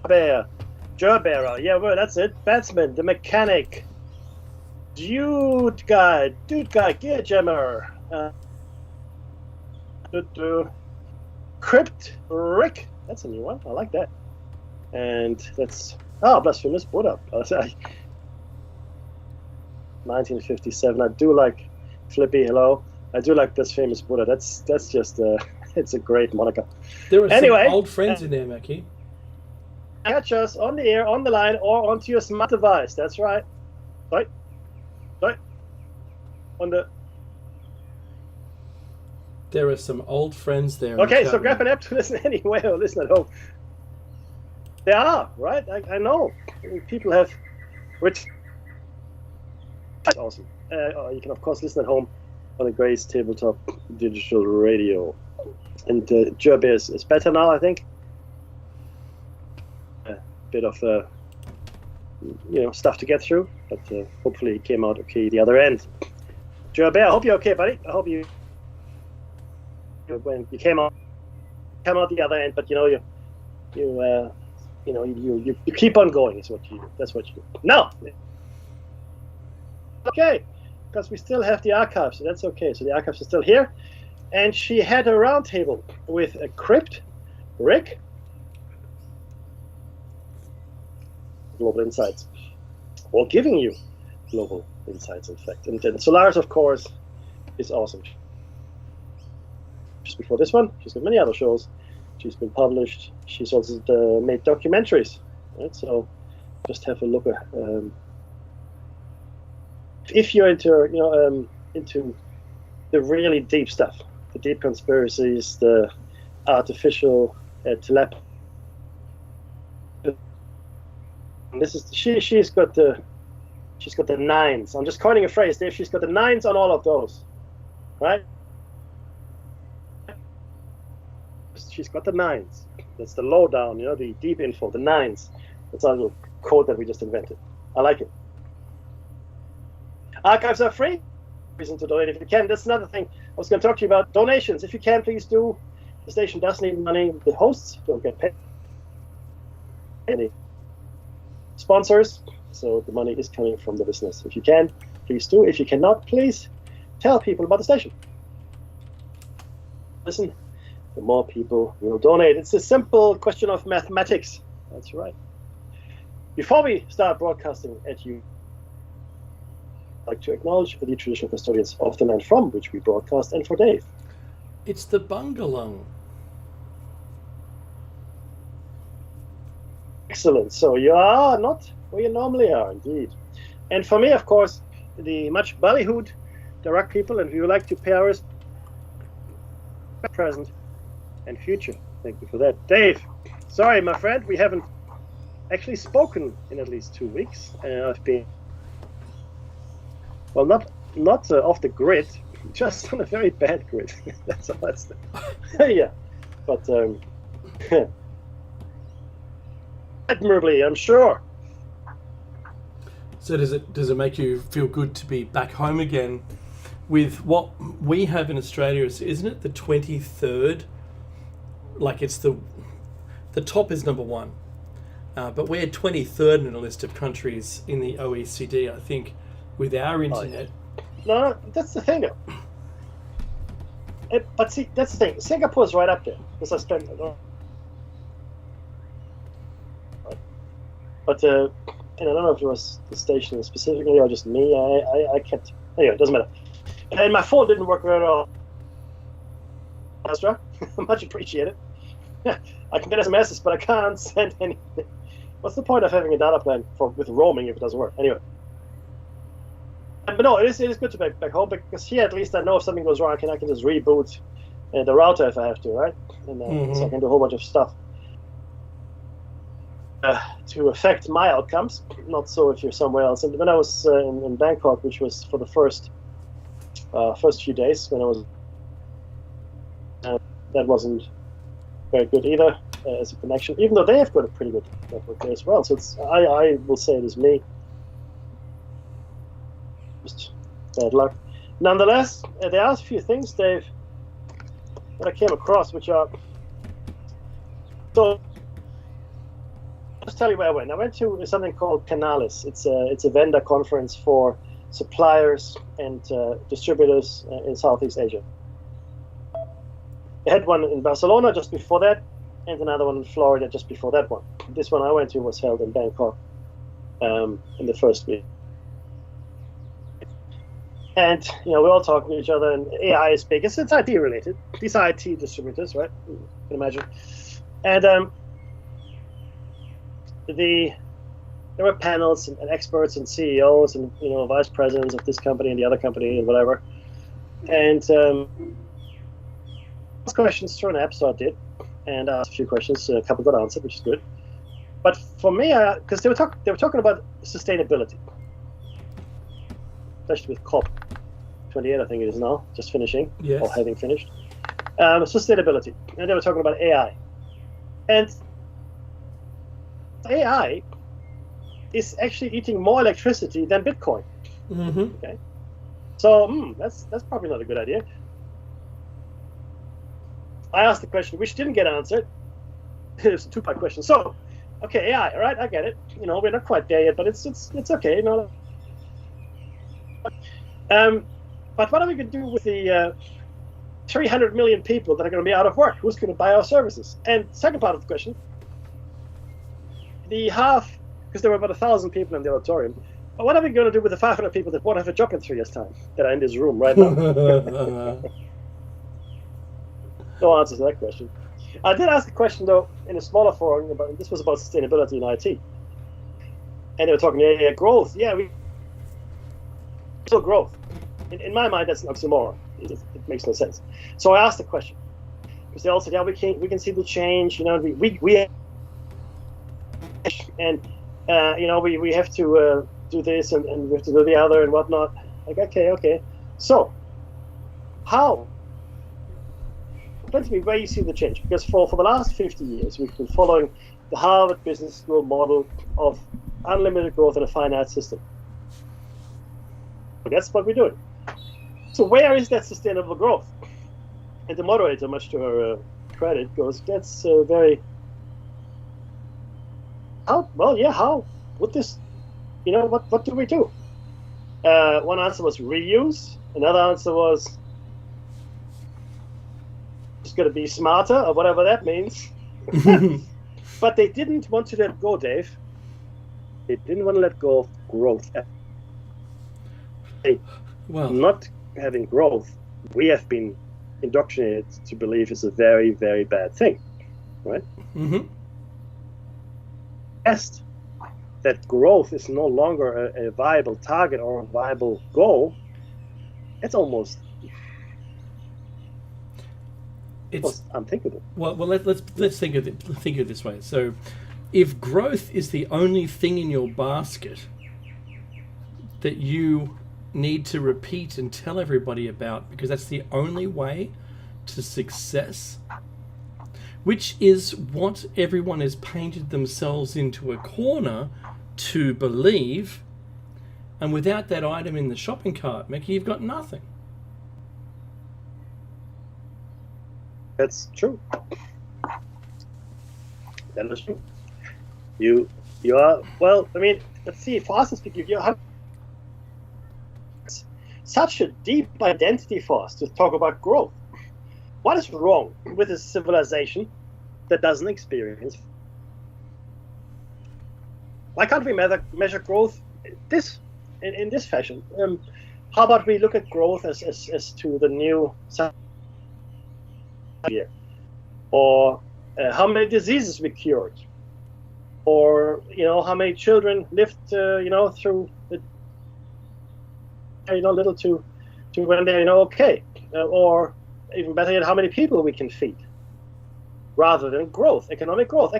Bear. Gerbearer. Yeah, well, that's it. Batsman. The mechanic. Dude guy. Gear jammer. Crypt Rick. That's a new one. I like that. And that's Blasphemous Buddha. 1957. I do like Flippy. Hello. I do like Blasphemous Buddha. That's just it's a great moniker. There are some old friends in there, Mackie. Catch us on the air, on the line, or onto your smart device. That's right. Right. On the. There are some old friends there. Okay, so grab an app to listen anyway or listen at home. There are, right? I know. People have, which is awesome. You can, of course, listen at home on the Grace Tabletop Digital Radio. And Jerby is better now, I think. A bit of, stuff to get through, but hopefully it came out okay the other end. Jerby, I hope you're okay, buddy. I hope you when you came out the other end, but you keep on going. Is what you do. That's what you do. No. Okay, because we still have the archives, so that's okay. So the archives are still here, and she had a roundtable with a Crypt, Rick, Global Insights, or giving you global insights, in fact. And then Solaris, of course, is awesome. Just before this one, she's got many other shows. She's been published. She's also made documentaries. Right? So just have a look at. If you're into the really deep stuff, the deep conspiracies, the artificial telepathy. This is she's got the nines. I'm just coining a phrase, Dave. She's got the nines on all of those, right? She's got the nines. That's the lowdown, the deep info, the nines. That's our little code that we just invented. I like it. Archives are free. Reason to donate if you can. That's another thing I was going to talk to you about. Donations. If you can, please do. The station does need money. The hosts don't get paid. Any sponsors. So the money is coming from the listeners. If you can, please do. If you cannot, please tell people about the station. Listen. The more people will donate. It's a simple question of mathematics. That's right. Before we start broadcasting at you, I'd like to acknowledge the traditional custodians of the land from which we broadcast, and for Dave. It's the Bungalung. Excellent. So you are not where you normally are, indeed. And for me, of course, the much ballyhooed direct people, and we would like to pay ours present and future. Thank you for that. Dave, sorry, my friend, we haven't actually spoken in at least 2 weeks. I've been, well, not off the grid, just on a very bad grid. That's all that's yeah. But admirably, I'm sure. So does it make you feel good to be back home again with what we have in Australia? Isn't it the 23rd? Like it's the top is number 1, but we're 23rd in a list of countries in the OECD. I think with our internet. No, that's the thing. But see, that's the thing. Singapore's right up there because I spent. But and I don't know if it was the station specifically or just me. I kept. Anyway, it doesn't matter. And my phone didn't work very well. Astra, much appreciated. I can get SMSs, but I can't send anything. What's the point of having a data plan with roaming if it doesn't work? Anyway. But no, it is good to be back home because here at least I know if something goes wrong, I can just reboot the router if I have to, right? And so I can do a whole bunch of stuff to affect my outcomes. Not so if you're somewhere else. And when I was in Bangkok, which was for the first few days when I was, that wasn't very good either as a connection. Even though they have got a pretty good network there as well. So it's I will say it is me. Just bad luck. Nonetheless, there are a few things, Dave, that I came across which are so just tell you where I went. I went to something called Canalys. It's a vendor conference for suppliers and distributors in Southeast Asia. They had one in Barcelona just before that, and another one in Florida just before that one. This one I went to was held in Bangkok in the first week. And, we're all talking to each other, and AI is big. It's IT related. These are IT distributors, right? You can imagine. And there were panels and experts and CEOs and, vice presidents of this company and the other company and whatever. And asked questions through an app, so I did. And I asked a few questions. A couple got answered, which is good. But for me, because they were talking about sustainability, especially with COP28, I think it is now, just finishing, yes, or having finished. Sustainability. And they were talking about AI. And AI is actually eating more electricity than Bitcoin. Mm-hmm. Okay. So that's probably not a good idea. I asked the question, which didn't get answered. It was a two-part question. So, okay, AI, all right, I get it. We're not quite there yet, but it's okay. But what are we going to do with the 300 million people that are going to be out of work? Who's going to buy our services? And second part of the question, the half, because there were about 1,000 people in the auditorium, but what are we going to do with the 500 people that won't have a job in 3 years' time that are in this room right now? No answer to that question. I did ask a question, though, in a smaller forum, this was about sustainability in IT. And they were talking growth. Yeah, still growth. In my mind, that's an oxymoron. It makes no sense. So I asked the question. Because they all said, we can see the change, we have to do this and we have to do the other and whatnot. Like, okay. So, how? Explain to me where you see the change. Because for the last 50 years, we've been following the Harvard Business School model of unlimited growth in a finite system. But that's what we're doing. So where is that sustainable growth? And the moderator, much to her credit, goes, that's very... How? Well, yeah, how? Would this... what do we do? One answer was reuse. Another answer was just going to be smarter, or whatever that means. But they didn't want to let go, Dave. They didn't want to let go of growth. Not having growth, we have been indoctrinated to believe is a very, very bad thing, right? Mm-hmm. That growth is no longer a viable target or a viable goal. It's almost unthinkable. Well, let's think of it this way. So, if growth is the only thing in your basket that you need to repeat and tell everybody about, because that's the only way to success, which is what everyone has painted themselves into a corner to believe, and without that item in the shopping cart, Mickey, you've got nothing. That's true. That is true. You are, well, I mean, let's see, for us to speak, you have such a deep identity for us to talk about growth. What is wrong with a civilization that doesn't experience? Why can't we measure growth in this fashion? How about we look at growth as to the new year, or how many diseases we cured, or how many children lived through the little to when they're okay, or even better yet, how many people we can feed, rather than growth, economic growth.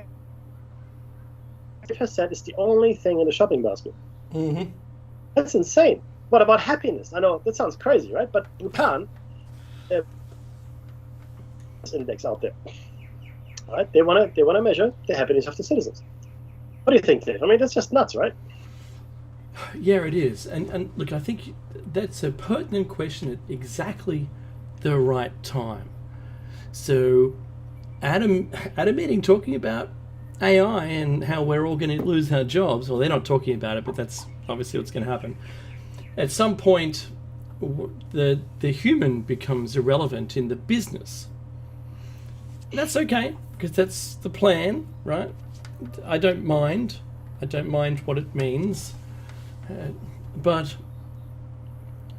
50% is the only thing in the shopping basket. Mm-hmm. That's insane. What about happiness? I know that sounds crazy, right? But Bhutan index out there. All right, they want to measure the happiness of the citizens. What do you think, Dave? I mean, that's just nuts, right? Yeah, it is. And look, I think that's a pertinent question at exactly the right time. So, Adam Meeting talking about AI and how we're all going to lose our jobs. Well, they're not talking about it, but that's obviously what's going to happen. At some point, the human becomes irrelevant in the business. And that's okay, because that's the plan, right? I don't mind what it means. But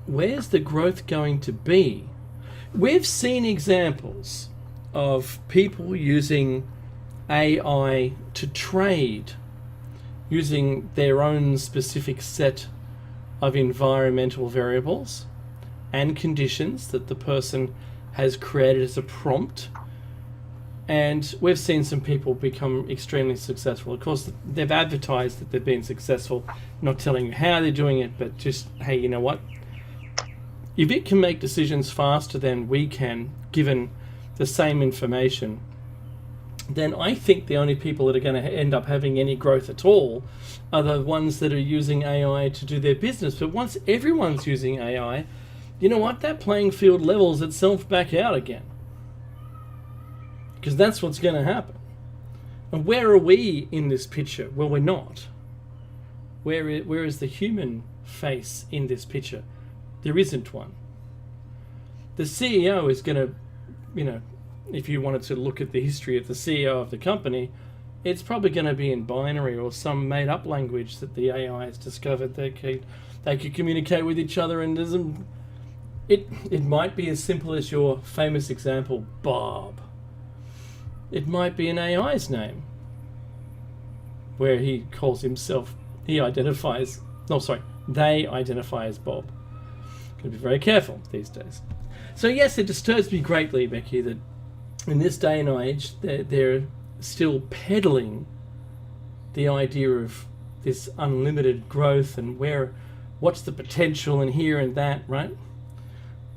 where's the growth going to be? We've seen examples of people using AI to trade, using their own specific set of environmental variables and conditions that the person has created as a prompt. And we've seen some people become extremely successful. Of course, they've advertised that they've been successful, not telling you how they're doing it, but just, hey, you know what? If it can make decisions faster than we can, given the same information, then I think the only people that are going to end up having any growth at all are the ones that are using AI to do their business. But once everyone's using AI, you know what? That playing field levels itself back out again. Because that's what's going to happen. And where are we in this picture? Well, we're not. Where is the human face in this picture? There isn't one. The CEO is going to, if you wanted to look at the history of the CEO of the company, it's probably going to be in binary or some made-up language that the AI has discovered they could communicate with each other, and it might be as simple as your famous example, Bob. It might be an AI's name, where he calls himself, they identify as Bob. Got to be very careful these days. So yes, it disturbs me greatly, Becky, that in this day and age, they're still peddling the idea of this unlimited growth and what's the potential and here and that, right?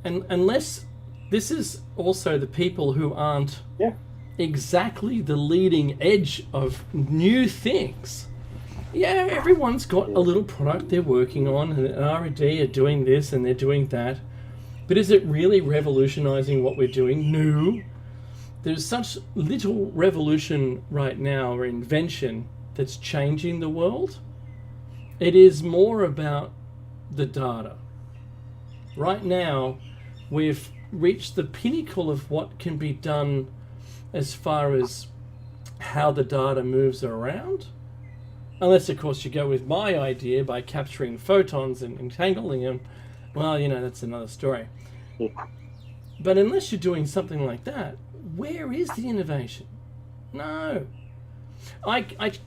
And unless this is also the people who aren't exactly the leading edge of new things. Yeah, everyone's got a little product they're working on, and R&D are doing this and they're doing that. But is it really revolutionizing what we're doing? No. There's such little revolution right now, or invention, that's changing the world. It is more about the data. Right now, we've reached the pinnacle of what can be done as far as how the data moves around. Unless, of course, you go with my idea by capturing photons and entangling them. Well, that's another story. But unless you're doing something like that, where is the innovation? No.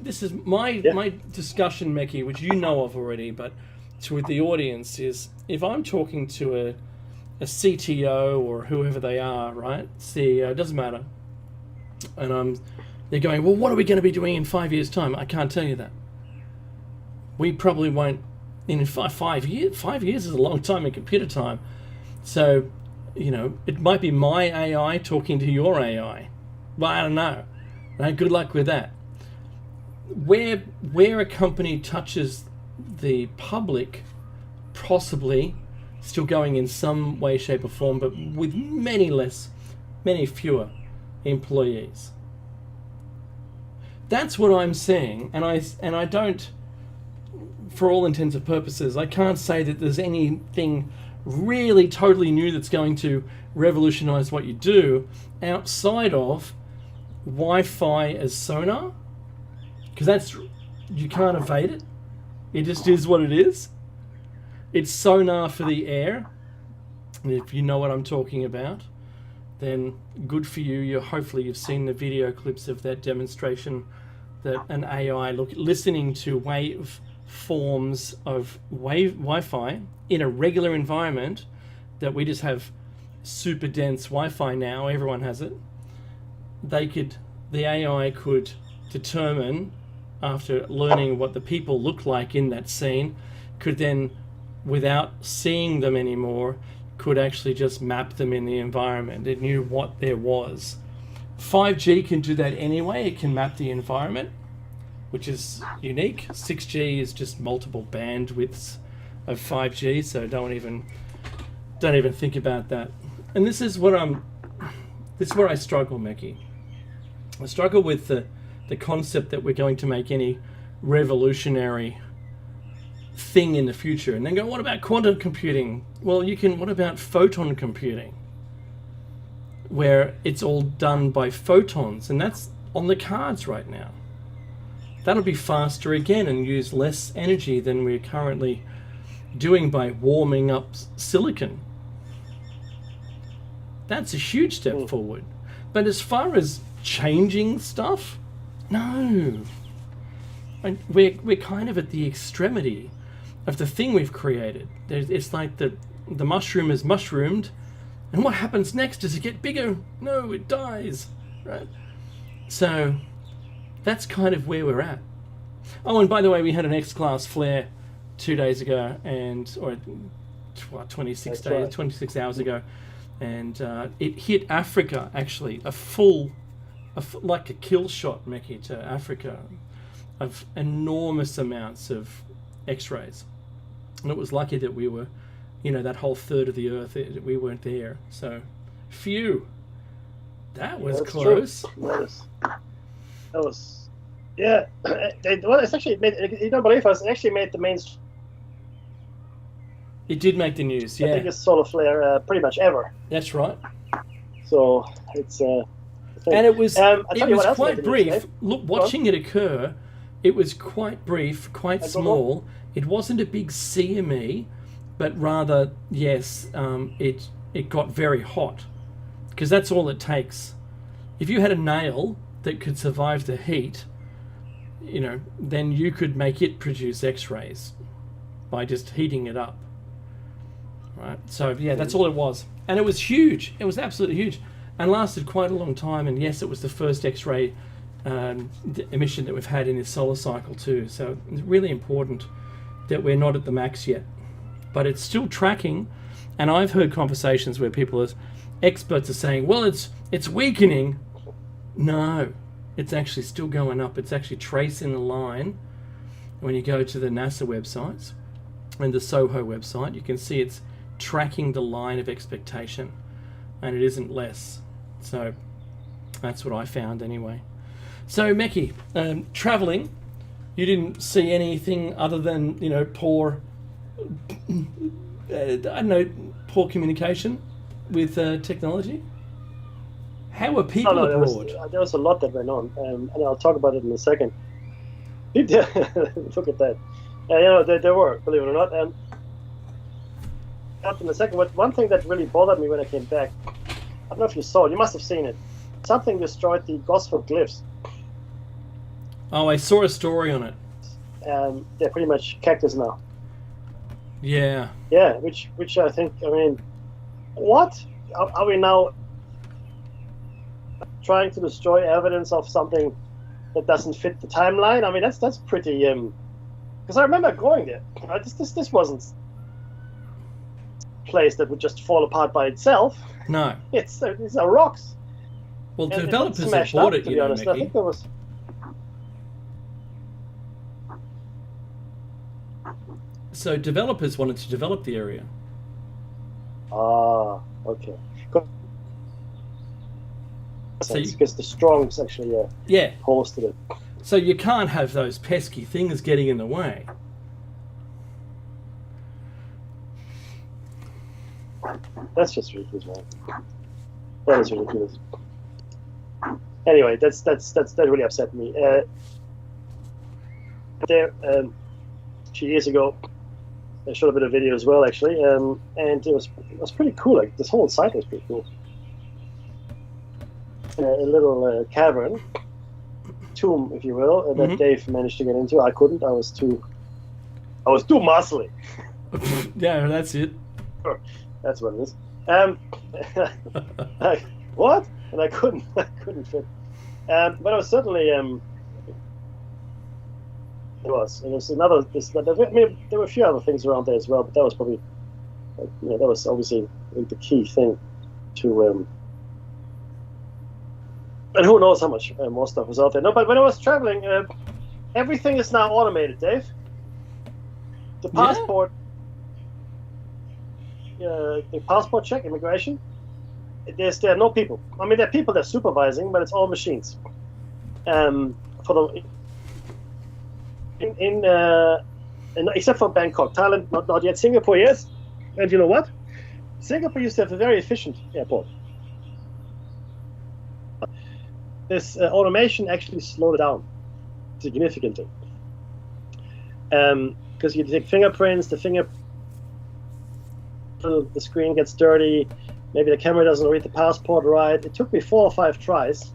This is my discussion, Meki, which you know of already, but with the audience is, if I'm talking to a CTO or whoever they are, right? CEO, doesn't matter. And they're going, well, what are we going to be doing in 5 years' time? I can't tell you that. We probably won't, in 5 years. 5 years is a long time in computer time. So, it might be my AI talking to your AI. Well, I don't know. Right? Good luck with that. Where a company touches the public, possibly still going in some way, shape or form, but with many fewer employees. That's what I'm saying, and I don't, for all intents and purposes, I can't say that there's anything really totally new that's going to revolutionize what you do outside of Wi-Fi as sonar, because you can't evade it. It just is what it is. It's sonar for the air, and if you know what I'm talking about, then good for you. Hopefully you've seen the video clips of that demonstration that an AI listening to wave forms of Wi-Fi in a regular environment, that we just have super dense Wi-Fi now, everyone has it. The AI could determine, after learning what the people look like in that scene, could then, without seeing them anymore, could actually just map them in the environment. It knew what there was. 5G can do that anyway. It can map the environment, which is unique. 6G is just multiple bandwidths of 5G, so don't even think about that. And this is where I struggle, Meki. I struggle with the the concept that we're going to make any revolutionary thing in the future. And then go, what about quantum computing? Well, what about photon computing? Where it's all done by photons, and that's on the cards right now. That'll be faster again and use less energy than we're currently doing by warming up silicon. That's a huge step forward. But as far as changing stuff, no. We're kind of at the extremity of the thing we've created. It's like the mushroom is mushroomed, and what happens next? Does it get bigger? No, it dies, right? So that's kind of where we're at. Oh, and by the way, we had an X-class flare 2 days ago, or 26 hours ago, and it hit Africa, actually, like a kill shot, Meki, to Africa, of enormous amounts of X-rays. And it was lucky that we were, that whole third of the Earth, we weren't there. So, phew, that was close. That was, yeah. It's actually made. You don't believe us? It actually made the mainstream. It did make the news, yeah. The biggest solar flare pretty much ever. That's right. So it's. And it was quite brief. Look, watching it occur, it was quite brief, quite small. It wasn't a big CME, but rather, yes, it got very hot, because that's all it takes. If you had a nail that could survive the heat, then you could make it produce X-rays by just heating it up. Right. So yeah, that's all it was, and it was huge. It was absolutely huge, and lasted quite a long time. And yes, it was the first X-ray emission that we've had in this solar cycle too. So it's really important that we're not at the max yet, but it's still tracking. And I've heard conversations where people, as experts, are saying, "Well, it's weakening." No, it's actually still going up. It's actually tracing the line. When you go to the NASA websites and the SOHO website, you can see it's tracking the line of expectation, and it isn't less. So that's what I found anyway. So Meki, traveling, you didn't see anything other than poor poor communication with technology? How were people abroad? There was a lot that went on, and I'll talk about it in a second. Look at that. There were, believe it or not. Up in a second, but one thing that really bothered me when I came back, I don't know if you saw it, you must have seen it. Something destroyed the Gosford Glyphs. Oh, I saw a story on it. They're pretty much cactus now. Yeah. Yeah, which I think, what? Are we now trying to destroy evidence of something that doesn't fit the timeline? That's pretty, because I remember going there. This wasn't place that would just fall apart by itself. No. These are rocks. Well, the developers have bought it, to be honest. I think there was. So developers wanted to develop the area. Ah, okay. Because the Strongs actually hosted it. So you can't have those pesky things getting in the way. That's just ridiculous, man. That is ridiculous. Anyway, that really upset me. There, a few years ago, I shot a bit of video as well, actually, and it was pretty cool. Like, this whole site was pretty cool. A little cavern, tomb, if you will, that Dave managed to get into. I couldn't. I was too muscly. Yeah, that's it. That's what it is. What? And I couldn't fit. But it was certainly it was another. There were a few other things around there as well, but that was probably, that was obviously the key thing to. And who knows how much more stuff was out there. No, but when I was traveling, everything is now automated, Dave. The passport. The passport check, immigration, there are no people. There are people that are supervising, but it's all machines. for the except for Bangkok, Thailand, not yet. Singapore, yes. And you know what? Singapore used to have a very efficient airport. This automation actually slowed it down significantly. Because you take fingerprints, the screen gets dirty, maybe the camera doesn't read the passport right. It took me 4 or 5 tries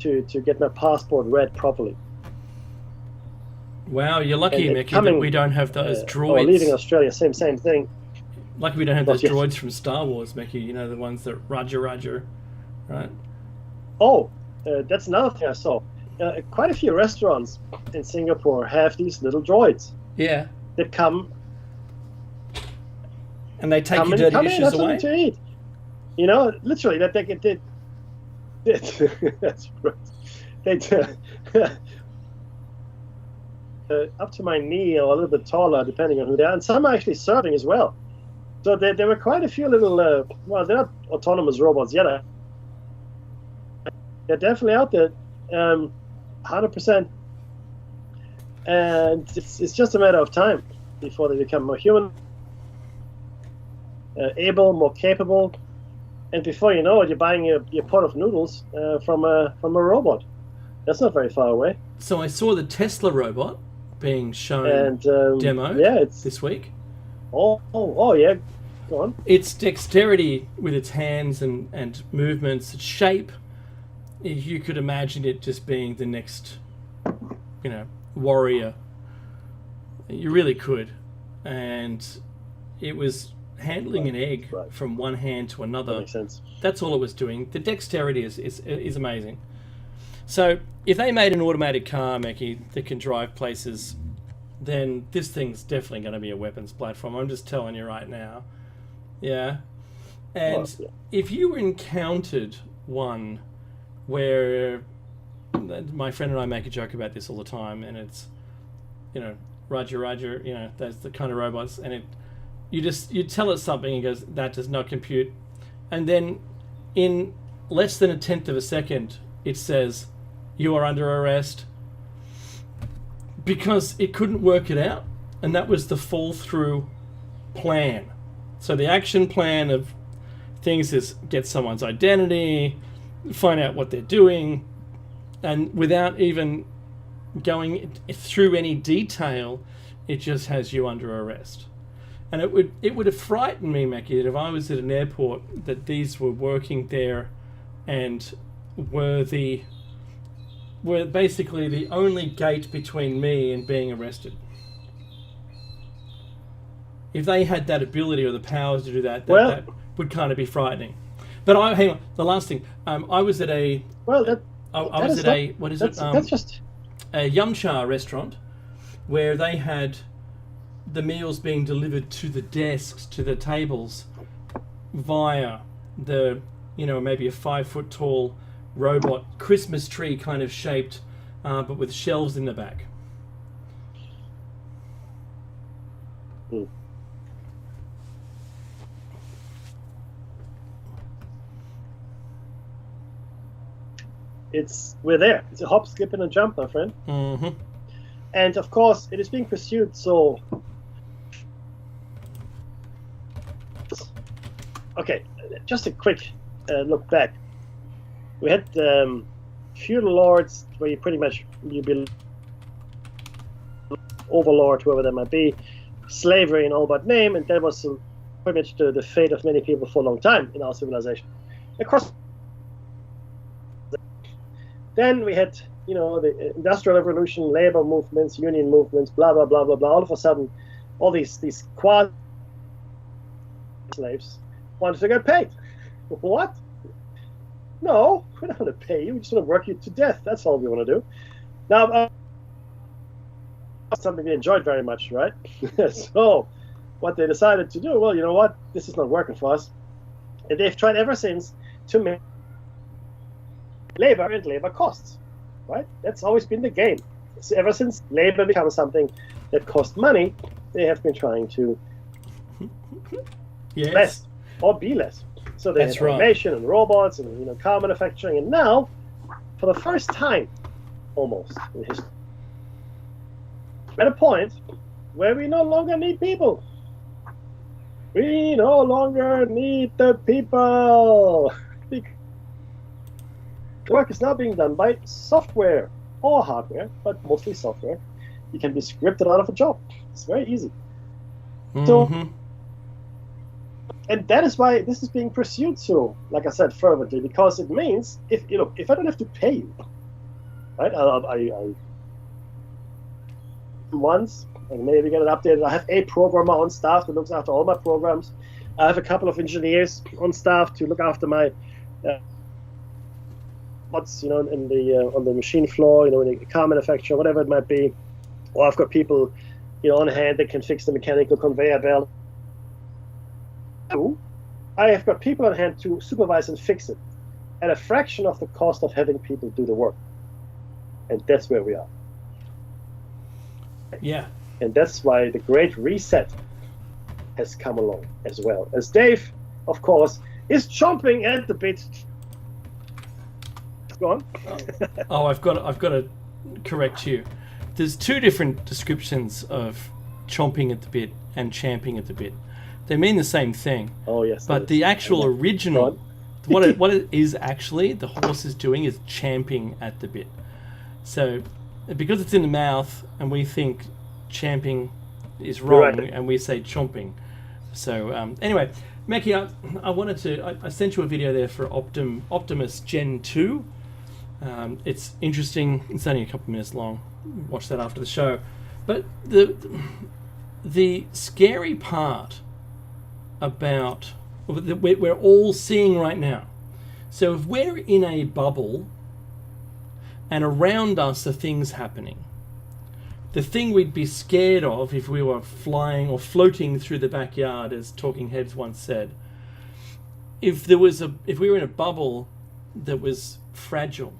to get my passport read properly. Wow, you're lucky, Mickey, that we don't have those droids. Leaving Australia, same thing. Lucky we don't have those droids from Star Wars, Mickey. You know, the ones that Roger, right? Oh, that's another thing I saw. Quite a few restaurants in Singapore have these little droids. Yeah. That come. And they take your dirty dishes away? To eat. You know, literally, that they did. That's right. Up to my knee or a little bit taller, depending on who they are. And some are actually serving as well. So there were quite a few little, well, they're not autonomous robots yet. They're definitely out there, 100%. And it's just a matter of time before they become more human, able, more capable. And before you know it, you're buying your pot of noodles from a robot. That's not very far away. So I saw the Tesla robot being shown and demoed this week. Oh, yeah. Go on. Its dexterity with its hands and movements, its shape, you could imagine it just being the next, warrior. You really could. And it was handling an egg from one hand to another. That makes sense. That's all it was doing. The dexterity is amazing. So if they made an automated car, Mackie, that can drive places, then this thing's definitely going to be a weapons platform. I'm just telling you right now. Yeah. And if you encountered one where my friend and I make a joke about this all the time, and it's, Roger, that's the kind of robots, and you tell it something, and it goes, that does not compute. And then in less than 1/10 of a second, it says, you are under arrest, because it couldn't work it out. And that was the fall through plan. So the action plan of things is get someone's identity, find out what they're doing, and without even going through any detail, it just has you under arrest. And it would have frightened me, Mackie, that if I was at an airport, that these were working there and were basically the only gate between me and being arrested. If they had that ability or the powers to do that, that would kind of be frightening. But hang on, the last thing. I was at a a Yum-Cha restaurant where they had the meals being delivered to the desks, to the tables, via the maybe a 5-foot tall robot Christmas tree kind of shaped, but with shelves in the back. We're there. It's a hop, skip, and a jump, my friend. Mm-hmm. And of course, it is being pursued. So, okay, just a quick look back. We had feudal lords, where you'd be overlord, whoever that might be, slavery in all but name, and that was pretty much the fate of many people for a long time in our civilization. Across. Then we had, the Industrial Revolution, labor movements, union movements, blah, blah, blah, blah, blah. All of a sudden, all these quad slaves wanted to get paid. What? No, we're not going to pay you. We just want to work you to death. That's all we want to do. Now, something we enjoyed very much, right? So, what they decided to do, well, you know what? This is not working for us. And they've tried ever since to make labor and labor costs, right? That's always been the game. So ever since labor becomes something that costs money, they have been trying to less or be less. So they have automation and robots and car manufacturing, and now, for the first time almost in history. At a point where we no longer need people. We no longer need the people. The work is now being done by software or hardware, but mostly software. You can be scripted out of a job. It's very easy. So, and that is why this is being pursued so, like I said, fervently, because it means if I don't have to pay you, right? I once and maybe get it updated. I have a programmer on staff that looks after all my programs. I have a couple of engineers on staff to look after my what's in the on the machine floor, in the car manufacturer, whatever it might be. Or I've got people on hand that can fix the mechanical conveyor belt. I have got people on hand to supervise and fix it at a fraction of the cost of having people do the work. And that's where we are. Yeah. And that's why the Great Reset has come along as well. As Dave, of course, is chomping at the bit. Go on. Oh, I've got to correct you. There's two different descriptions of chomping at the bit and champing at the bit. They mean the same thing. Oh yes. But the actual original, what it is actually, the horse is doing is champing at the bit. So, because it's in the mouth, and we think champing is wrong, right, and we say chomping. So anyway, Mackie, I sent you a video there for Optimus Gen 2. It's interesting. It's only a couple of minutes long. Watch that after the show. But the scary part about that we're all seeing right now. So if we're in a bubble and around us are things happening, the thing we'd be scared of if we were flying or floating through the backyard, as Talking Heads once said, if we were in a bubble that was fragile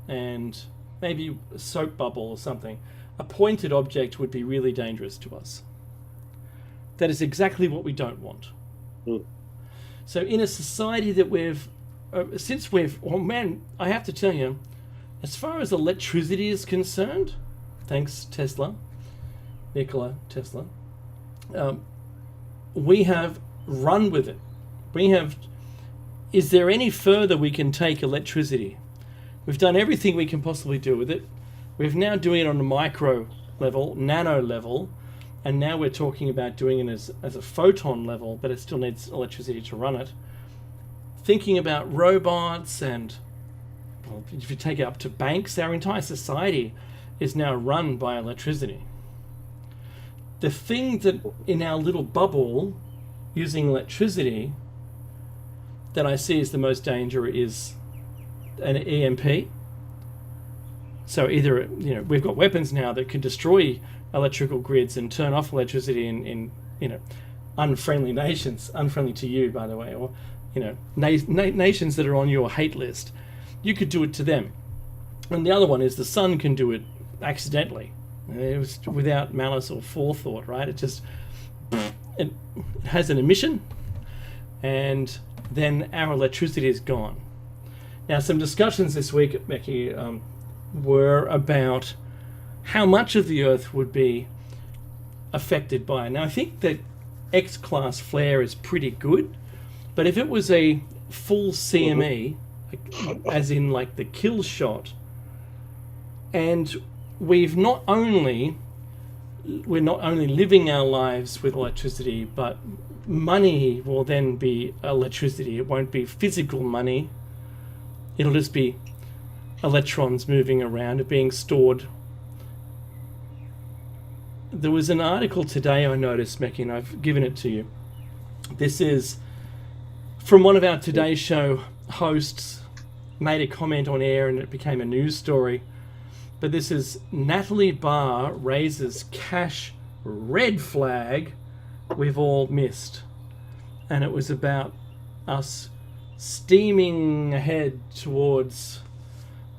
and maybe a soap bubble or something, a pointed object would be really dangerous to us. That is exactly what we don't want. So in a society that I have to tell you, as far as electricity is concerned, thanks Tesla, Nikola Tesla, we have run with it. Is there any further we can take electricity? We've done everything we can possibly do with it. We're now doing it on a micro level, nano level, and now we're talking about doing it as a photon level, but it still needs electricity to run it. Thinking about robots, and if you take it up to banks, our entire society is now run by electricity. The thing that in our little bubble using electricity that I see as the most danger is an EMP. So either we've got weapons now that can destroy electrical grids and turn off electricity in unfriendly nations, unfriendly to you, by the way, or nations that are on your hate list. You could do it to them. And the other one is the sun can do it accidentally. It was without malice or forethought, right? It has an emission, and then our electricity is gone. Now, some discussions this week, Becky, were about how much of the Earth would be affected by it. Now, I think that X-class flare is pretty good, but if it was a full CME, as in like the kill shot, and we're not only living our lives with electricity, but money will then be electricity. It won't be physical money. It'll just be electrons moving around, being stored. There was an article today I noticed, Mackie, and I've given it to you. This is from one of our Today Show hosts, made a comment on air and it became a news story. But this is Natalie Barr raises cash red flag we've all missed. And it was about us steaming ahead towards,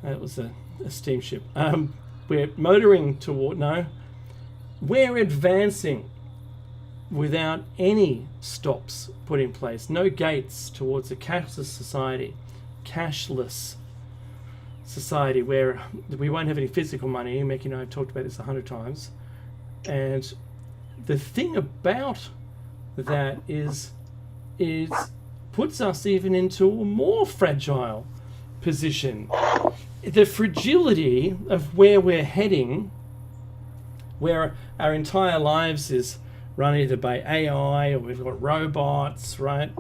it was a steamship. We're motoring toward, we're advancing without any stops put in place, no gates towards a cashless society, cashless society where we won't have any physical money. Mickey and I have talked about this 100 times. And the thing about that is puts us even into a more fragile position. The fragility of where we're heading, where our entire lives is run either by AI or we've got robots, right?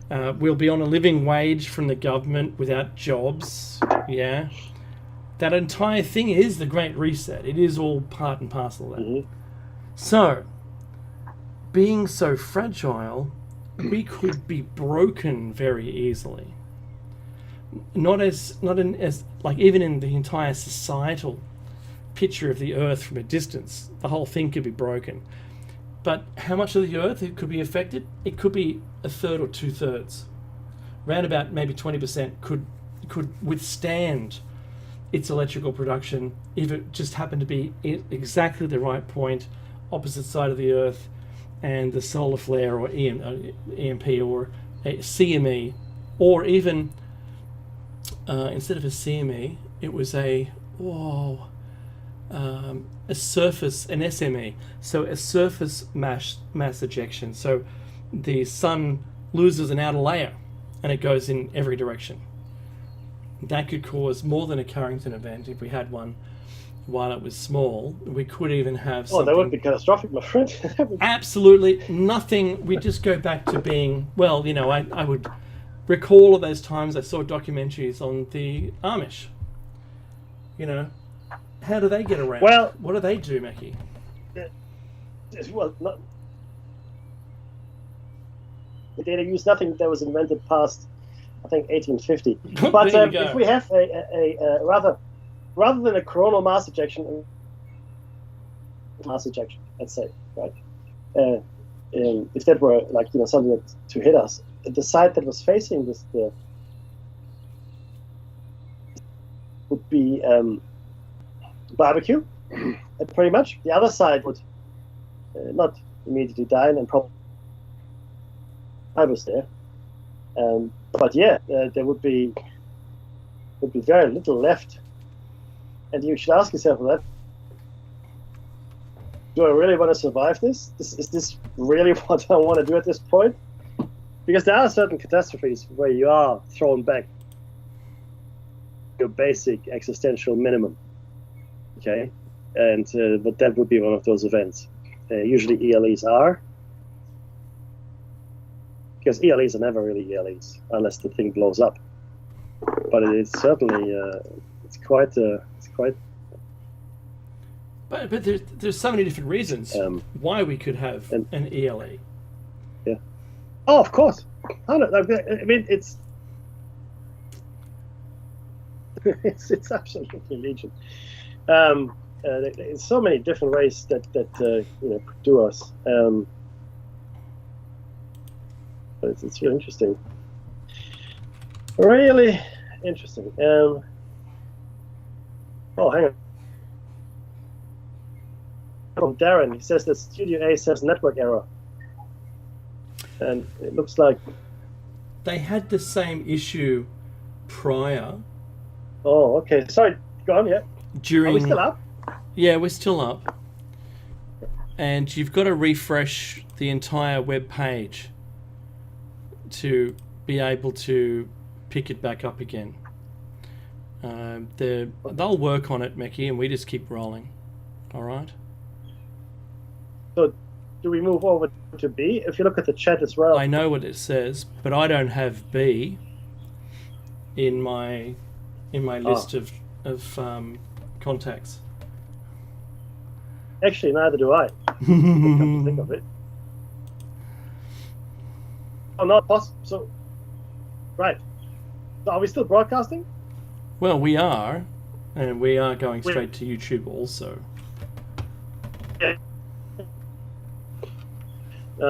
We'll be on a living wage from the government without jobs, yeah? That entire thing is the Great Reset. It is all part and parcel of that. Mhm. So, being so fragile, we could be broken very easily. Not as like even in the entire societal picture of the Earth from a distance, the whole thing could be broken. But how much of the Earth it could be affected? It could be a third or 2/3. Round about maybe 20% could withstand its electrical production if it just happened to be exactly the right point, opposite side of the Earth, and the solar flare or EMP or a CME, or even instead of a CME, it was a surface, an SME, so a surface mass ejection. So the sun loses an outer layer and it goes in every direction. That could cause more than a Carrington event if we had one while it was small. We could even have something... Oh, that would be catastrophic, my friend. Absolutely nothing. We just go back to being, well, you know, I would recall of those times I saw documentaries on the Amish. You know, how do they get around? Well, what do they do, Mackie? Well, they use nothing that was invented past, I think, 1850. But if we have a rather than a coronal mass ejection, let's say, right? If that were like, you know, something to hit us, the side that was facing this would be barbecue, pretty much. The other side would not immediately die, and probably I was there. But yeah, there would be very little left, and you should ask yourself that: do I really want to survive this? Is this really what I want to do at this point? Because there are certain catastrophes where you are thrown back your basic existential minimum. Okay, and but that would be one of those events. Usually ELEs are, because ELEs are never really ELEs unless the thing blows up. But it's certainly it's quite. But there's so many different reasons why we could have an ELE. Yeah. Oh, of course. I mean, it's it's absolutely legion. There's so many different ways that you know, could do us. But it's really interesting. Really interesting. Oh, hang on. From Darren, he says that Studio A says network error, and it looks like they had the same issue prior. Oh, okay. Sorry, go on. Yeah. During. Are we still up? Yeah, we're still up. And you've got to refresh the entire web page to be able to pick it back up again. They'll work on it, Mickey, and we just keep rolling. All right. So, do we move over to B? If you look at the chat as well. I know what it says, but I don't have B in my list of contacts. Actually, neither do I. Come to think of it. Oh, not possible. So, right. So, are we still broadcasting? Well, we are, and we are going straight to YouTube also. Yeah.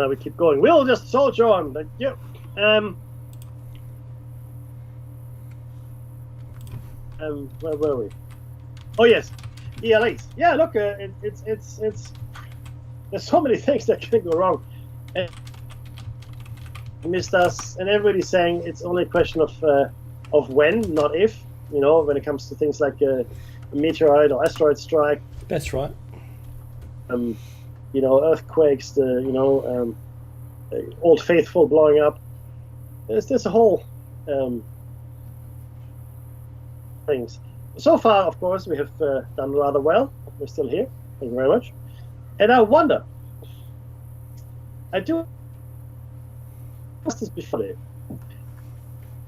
We keep going. We'll just soldier on. Thank you. Where were we? Oh yes, ELEs. Yeah, look, it's there's so many things that can go wrong. And missed us, and everybody's saying it's only a question of when, not if. You know, when it comes to things like a meteorite or asteroid strike. That's right. You know, earthquakes. Old Faithful blowing up. There's a whole things. So far, of course, we have done rather well. We're still here. Thank you very much. And I wonder, I do ask this before,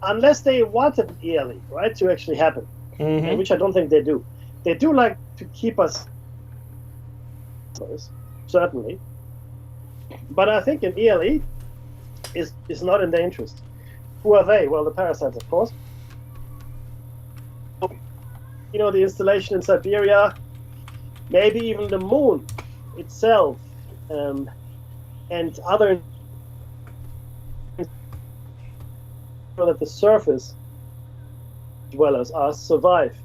unless they wanted ELE, right, to actually happen, which I don't think they do. They do like to keep us, certainly. But I think an ELE is not in their interest. Who are they? Well, the parasites, of course. You know, the installation in Siberia, maybe even the moon itself, and other, so that the surface dwellers are survive.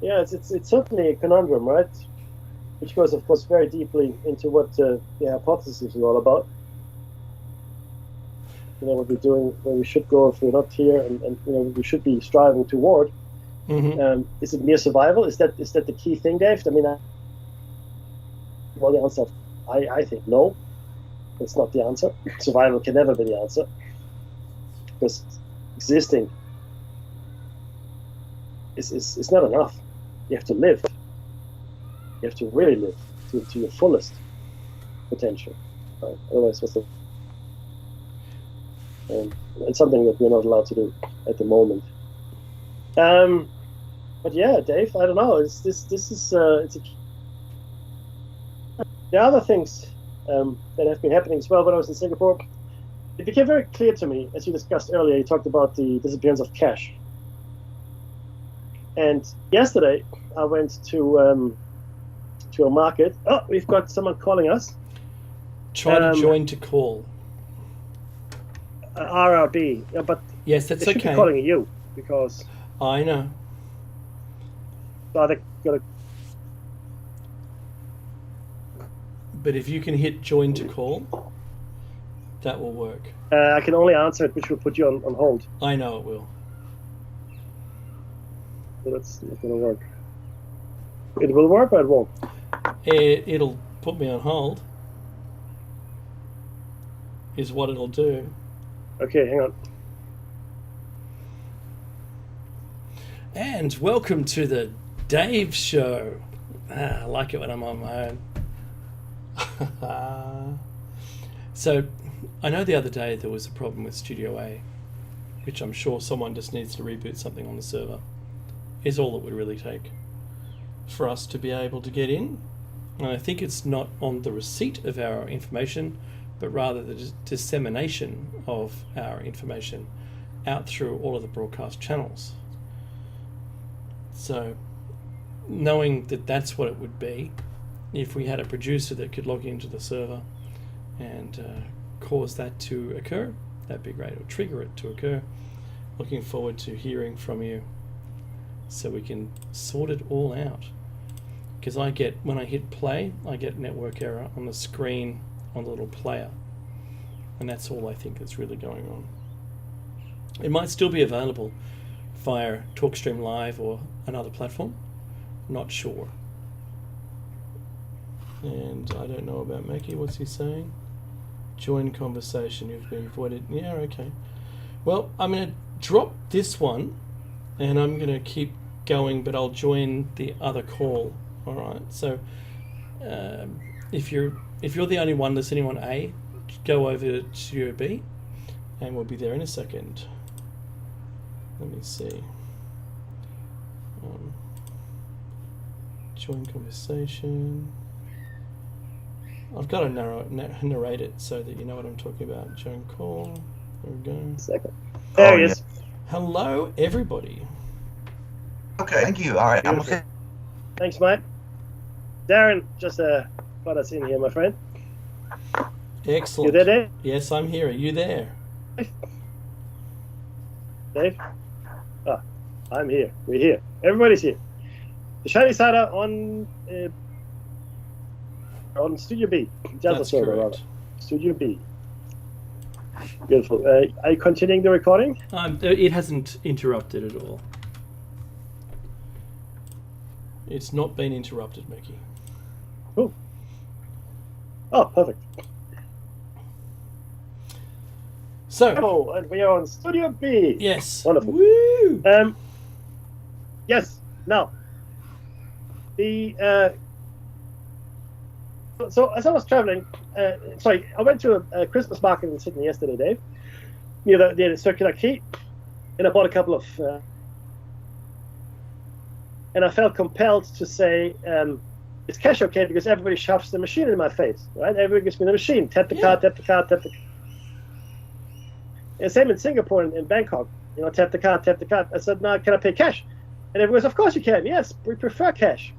Yeah, it's certainly a conundrum, right? Which goes, of course, very deeply into what the hypothesis is all about. You know, what we're doing, where we should go if we're not here, and you know, we should be striving toward. Is it mere survival? Is that the key thing, Dave? I mean, well, the answer, I think no. It's not the answer. Survival can never be the answer, because existing is not enough. You have to live. You have to really live to your fullest potential. Right? Otherwise, what's the... it's something that we're not allowed to do at the moment. But yeah, Dave, I don't know. It's a... There are other things that have been happening as well. When I was in Singapore, it became very clear to me, as you discussed earlier. You talked about the disappearance of cash. And yesterday, I went to a market. Oh, we've got someone calling us. Try to join to call. RRB. Yeah, but yes, that's they should okay. be calling you because I know. So they got. But if you can hit join to call, that will work. I can only answer it, which will put you on hold. I know it will. So that's not going to work. It will work, or it won't? It'll put me on hold, is what it'll do. Okay, hang on. And welcome to the Dave Show. I like it when I'm on my own. So, I know the other day there was a problem with Studio A, which I'm sure someone just needs to reboot something on the server. Is all it would really take for us to be able to get in. And I think it's not on the receipt of our information, but rather the dissemination of our information out through all of the broadcast channels. So, knowing that that's what it would be, if we had a producer that could log into the server and cause that to occur, that'd be great, or trigger it to occur. Looking forward to hearing from you so we can sort it all out. Because when I hit play, I get network error on the screen on the little player. And that's all I think that's really going on. It might still be available via TalkStream Live or another platform. Not sure. And I don't know about Mackie. What's he saying? Join conversation. You've been voided. Yeah, okay. Well, I'm going to drop this one and I'm going to keep going, but I'll join the other call. All right. So if you're the only one listening on A, go over to B, and we'll be there in a second. Let me see. Join conversation. I've got to narrate it so that you know what I'm talking about. Join call. There we go. Second. There he is. Hello, everybody. Okay, thank you. All right, I'm okay. Thanks, mate. Darren, just got us in here, my friend. Excellent. You there, Dave? Yes, I'm here. Are you there? Dave? Ah, I'm here. We're here. Everybody's here. The Shiny Cider on Studio B. Delta That's server, correct. rather. Studio B. Beautiful. Are you continuing the recording? It hasn't interrupted at all. It's not been interrupted, Mickey. Cool. Oh, perfect. So, Oh, and we are on Studio B. yes. Wonderful. Woo! Yes. Now, so as I was traveling, I went to a Christmas market in Sydney yesterday, Dave, near the Circular Quay, and I bought a couple of, and I felt compelled to say, it's cash okay, because everybody shoves the machine in my face, right? Everybody gives me the machine, tap the card, tap the card, tap the card. And same in Singapore and in Bangkok, tap the card, tap the card. I said, no, can I pay cash? And everyone goes, of course you can. Yes, we prefer cash.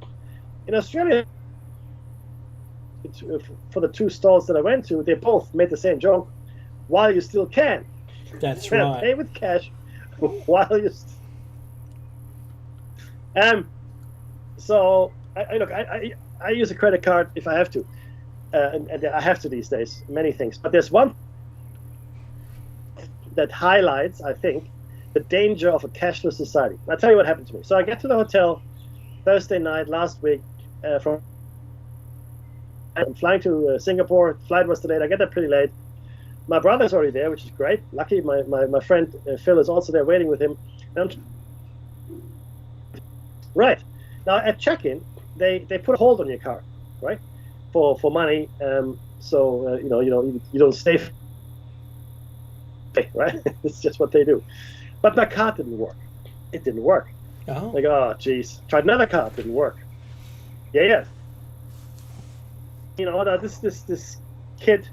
In Australia, for the two stalls that I went to, they both made the same joke. While you still can. That's right. Pay with cash while you. So I use a credit card if I have to, and I have to these days. Many things, but there's one that highlights, I think, the danger of a cashless society. I'll tell you what happened to me. So I get to the hotel Thursday night last week I'm flying to Singapore. Flight was delayed. I get there pretty late. My brother's already there, which is great. Lucky, my friend Phil is also there waiting with him. Right. Now at check-in, they put a hold on your car, right? For money. So you don't stay. Right? It's just what they do. But my card didn't work. It didn't work. Oh. Like, oh, geez. Tried another card, didn't work. Yeah. This kid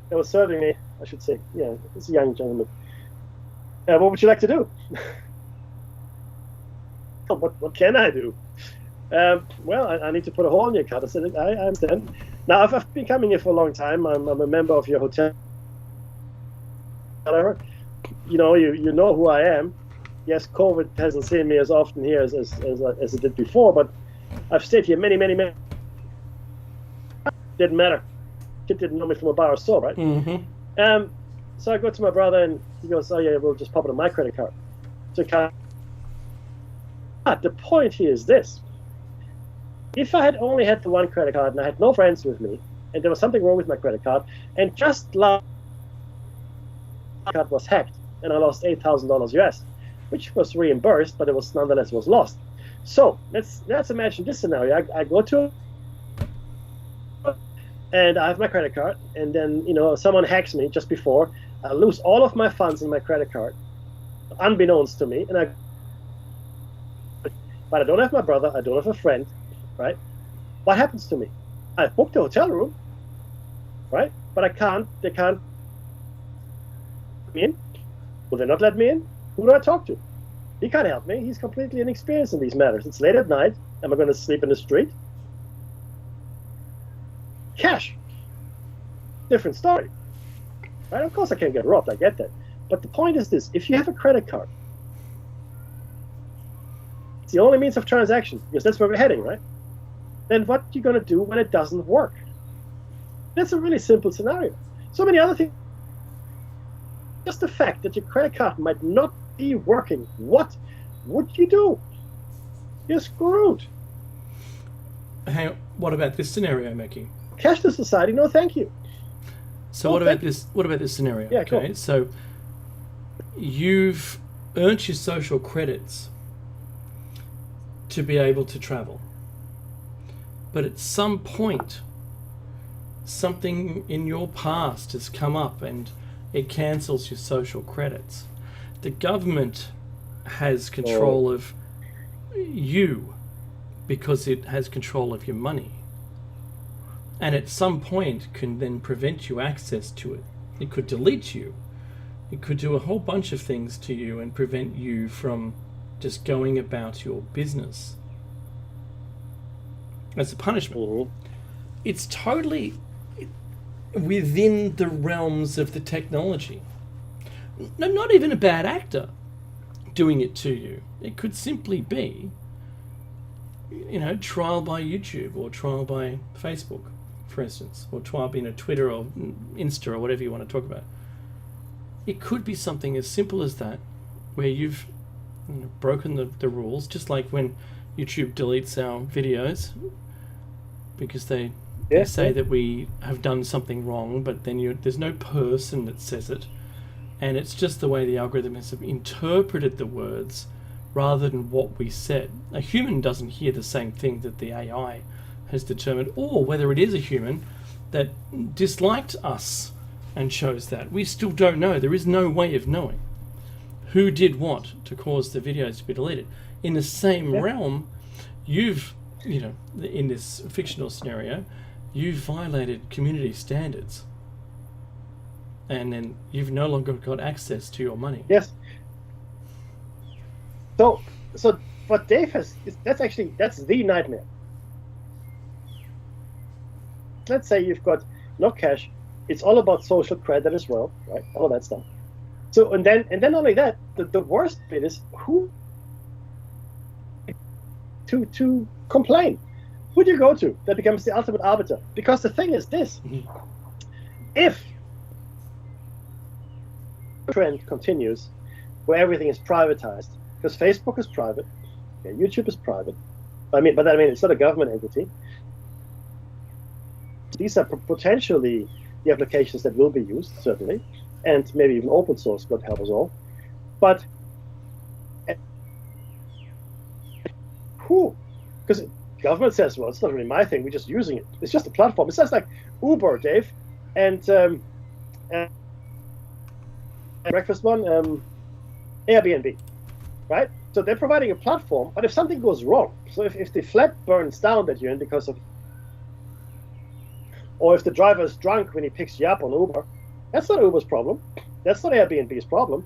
that was serving me, I should say, this young gentleman. What would you like to do? What can I do? Well, I need to put a hole in your card. I said, I understand. Now, I've been coming here for a long time. I'm a member of your hotel. Whatever. You know who I am. Yes, COVID hasn't seen me as often here as it did before, but I've stayed here many. Didn't matter. Kid didn't know me from a bar or so, right? Mm-hmm. So I go to my brother and he goes, "Oh yeah, we'll just pop it on my credit card." So the point here is this: if I had only had the one credit card and I had no friends with me, and there was something wrong with my credit card, and just last card was hacked, and I lost $8,000 US, which was reimbursed, but it was nonetheless was lost. So let's imagine this scenario. I go to and I have my credit card, and then someone hacks me just before. I lose all of my funds in my credit card, unbeknownst to me, but I don't have my brother, I don't have a friend, right? What happens to me? I've booked a hotel room, right? But they can't let me in. Will they not let me in? Who do I talk to? He can't help me. He's completely inexperienced in these matters. It's late at night. Am I going to sleep in the street? Cash. Different story. Right? Of course I can't get robbed, I get that. But the point is this: if you have a credit card, it's the only means of transaction, because that's where we're heading, right? Then what are you going to do when it doesn't work? That's a really simple scenario. So many other things. Just the fact that your credit card might not be working, what would you do? You're screwed. Hang on, what about this scenario, Mickey? Cashless society, no thank you. So what about this scenario? Yeah, okay, cool. So you've earned your social credits to be able to travel. But at some point, something in your past has come up and it cancels your social credits. The government has control of you because it has control of your money. And at some point can then prevent you access to it. It could delete you. It could do a whole bunch of things to you and prevent you from just going about your business as a punishment. Mm-hmm. It's totally within the realms of the technology. No, not even a bad actor doing it to you. It could simply be, trial by YouTube or trial by Facebook, for instance, or trial by Twitter or Insta or whatever you want to talk about. It could be something as simple as that, where you've broken the rules, just like when YouTube deletes our videos because they say that we have done something wrong, but then there's no person that says it, and it's just the way the algorithm has interpreted the words rather than what we said. A human doesn't hear the same thing that the AI has determined, or whether it is a human that disliked us and chose that. We still don't know. There is no way of knowing who did what to cause the videos to be deleted. In the same realm, you've, in this fictional scenario, you've violated community standards. And then you've no longer got access to your money. Yes. So what Dave has, that's the nightmare. Let's say you've got no cash. It's all about social credit as well, right? All that stuff. So and then not only that, the worst bit is who to complain. Who do you go to? That becomes the ultimate arbiter. Because the thing is this: if the trend continues, where everything is privatized, because Facebook is private, YouTube is private. But it's not a government entity. These are potentially the applications that will be used, certainly, and maybe even open source could help us all. But who? Because government says, well, it's not really my thing. We're just using it. It's just a platform. It sounds like Uber, Dave, and breakfast one, Airbnb, right? So they're providing a platform. But if something goes wrong, so if the flat burns down that you're in because of, or if the driver is drunk when he picks you up on Uber, that's not Uber's problem. That's not Airbnb's problem.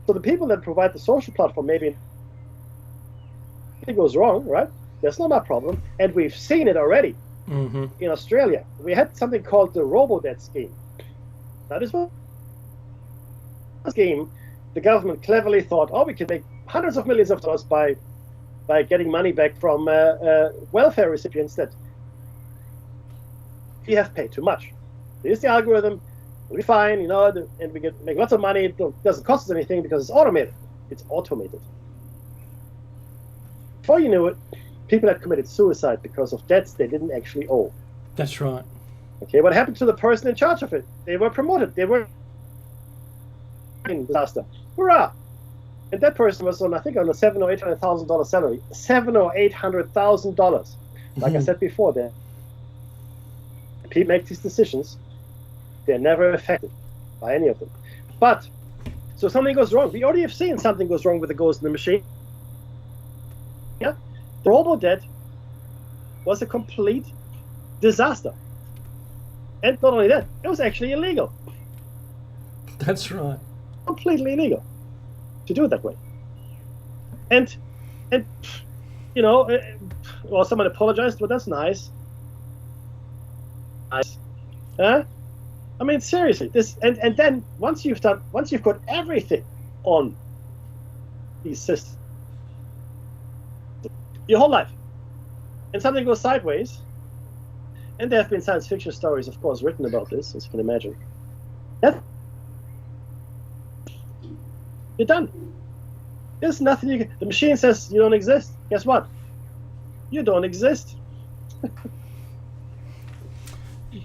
So the people that provide the social platform, maybe if it goes wrong, right? That's not my problem. And we've seen it already in Australia. We had something called the Robodebt scheme. That is what scheme the government cleverly thought, we can make hundreds of millions of dollars by getting money back from welfare recipients that we have paid too much. Here's the algorithm. We'll be fine, and we make lots of money. It doesn't cost us anything because it's automated. It's automated. Before you knew it, people had committed suicide because of debts they didn't actually owe. That's right. Okay, what happened to the person in charge of it? They were promoted. They were in disaster. Hurrah! And that person was on a $700,000 or $800,000 salary. $700,000 or $800,000. Like I said before, people make these decisions. They're never affected by any of them. But so something goes wrong. We already have seen something goes wrong with the Ghost in the Machine. Yeah, Robodebt was a complete disaster. And not only that, it was actually illegal. That's right. Completely illegal to do it that way. And well, someone apologized. Well, that's nice. Nice. Huh? Seriously, this and then once you've got everything on these systems, your whole life, and something goes sideways, and there have been science fiction stories, of course, written about this, as you can imagine. You're done. There's nothing you can. The machine says you don't exist. Guess what? You don't exist.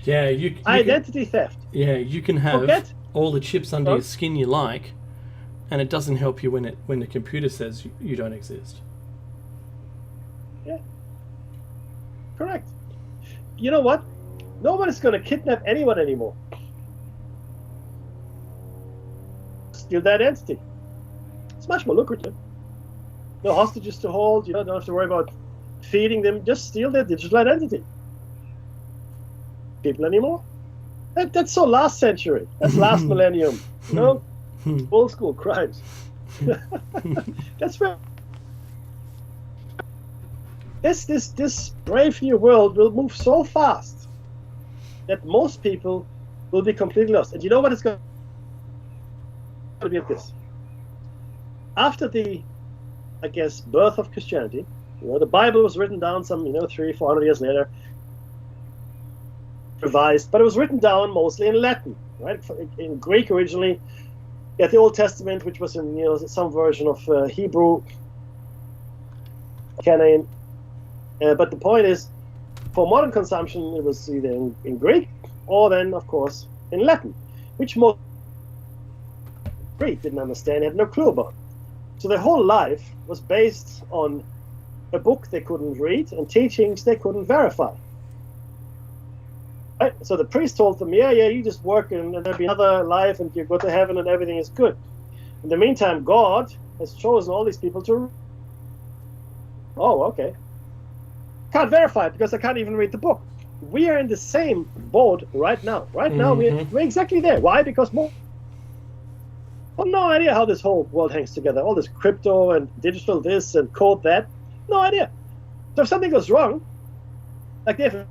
Yeah, you identity theft. Yeah, you can have all the chips under your skin you like, and it doesn't help you when the computer says you don't exist. Yeah. Correct. You know what? Nobody's going to kidnap anyone anymore. Steal that identity. It's much more lucrative. No hostages to hold. You don't have to worry about feeding them. Just steal their digital identity. People anymore? That's so last century. That's last millennium. Old school crimes. That's where this brave new world will move so fast that most people will be completely lost. And you know what it's going to be at this? After the, birth of Christianity, the Bible was written down some, 300-400 years later, revised, but it was written down mostly in Latin, right? In Greek originally, You had the Old Testament, which was in some version of Hebrew, Canaan. But the point is, for modern consumption, it was either in Greek or then, of course, in Latin, which most Greek didn't understand, had no clue about. So their whole life was based on a book they couldn't read and teachings they couldn't verify. Right? So the priest told them, yeah, you just work and there'll be another life and you go to heaven and everything is good. In the meantime, God has chosen all these people to... Oh, okay. Can't verify it because I can't even read the book. We are in the same boat right now. Right now, we're exactly there. Why? Because more... Well, no idea how this whole world hangs together. All this crypto and digital this and code that. No idea. So if something goes wrong, like they have...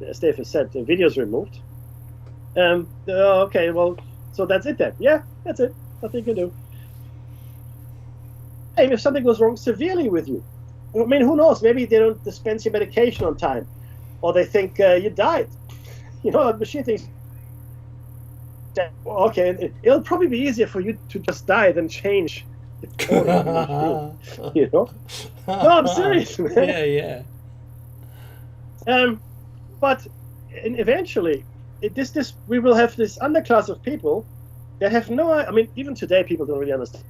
as Dave has said, the video's removed. Okay, well, so that's it then. Yeah, that's it. Nothing you can do. Hey, if something goes wrong severely with you, I mean, who knows? Maybe they don't dispense your medication on time, or they think you died. The machine thinks, okay, it'll probably be easier for you to just die than change the code of the machine. No, I'm serious, man. Yeah. But eventually, we will have this underclass of people that have no... I mean, even today, people don't really understand.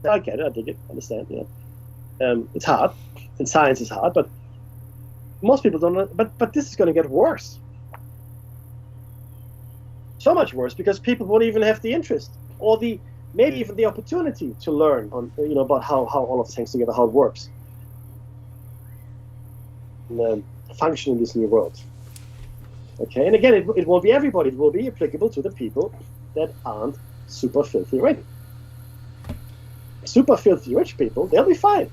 I get it, I dig it, understand, it's hard, and science is hard, but most people don't know, but this is going to get worse. So much worse, because people won't even have the interest, or maybe even the opportunity to learn about how all of this hangs together, how it works. And function in this new world. Okay, and again, it won't be everybody. It will be applicable to the people that aren't super filthy rich. Super filthy rich people, they'll be fine.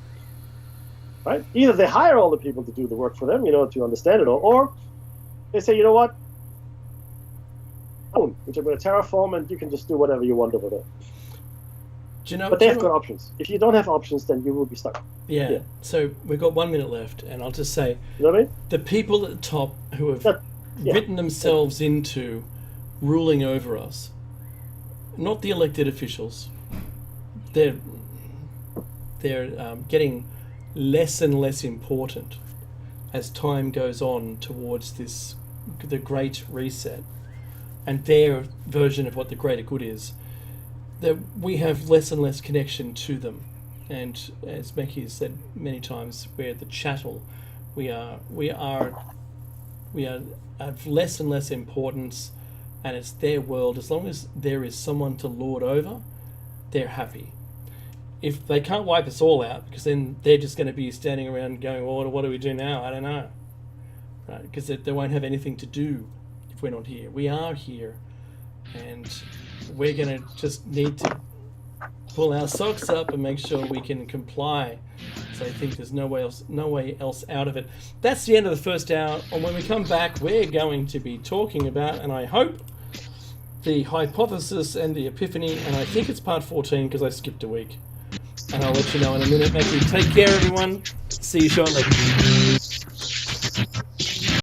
Right? Either they hire all the people to do the work for them, to understand it all, or they say, you know what? Which I'm going to terraform, and you can just do whatever you want over there. But they have got options. If you don't have options, then you will be stuck. Yeah. So we've got 1 minute left, and I'll just say, you know what I mean? The people at the top who have written themselves into ruling over us, not the elected officials, they're getting less and less important as time goes on towards the Great Reset, and their version of what the greater good is. That we have less and less connection to them, and as Becky has said many times, we're the chattel. We have less and less importance, and it's their world. As long as there is someone to lord over, they're happy. If they can't wipe us all out, because then they're just going to be standing around going, well, what do we do now? I don't know, right? Because they won't have anything to do if we're not here. We are here, and we're going to just need to pull our socks up and make sure we can comply. So I think there's no way else out of it. That's the end of the first hour. And when we come back, we're going to be talking about, and I hope, the hypothesis and the epiphany. And I think it's part 14 because I skipped a week. And I'll let you know in a minute. Make you take care, everyone. See you shortly.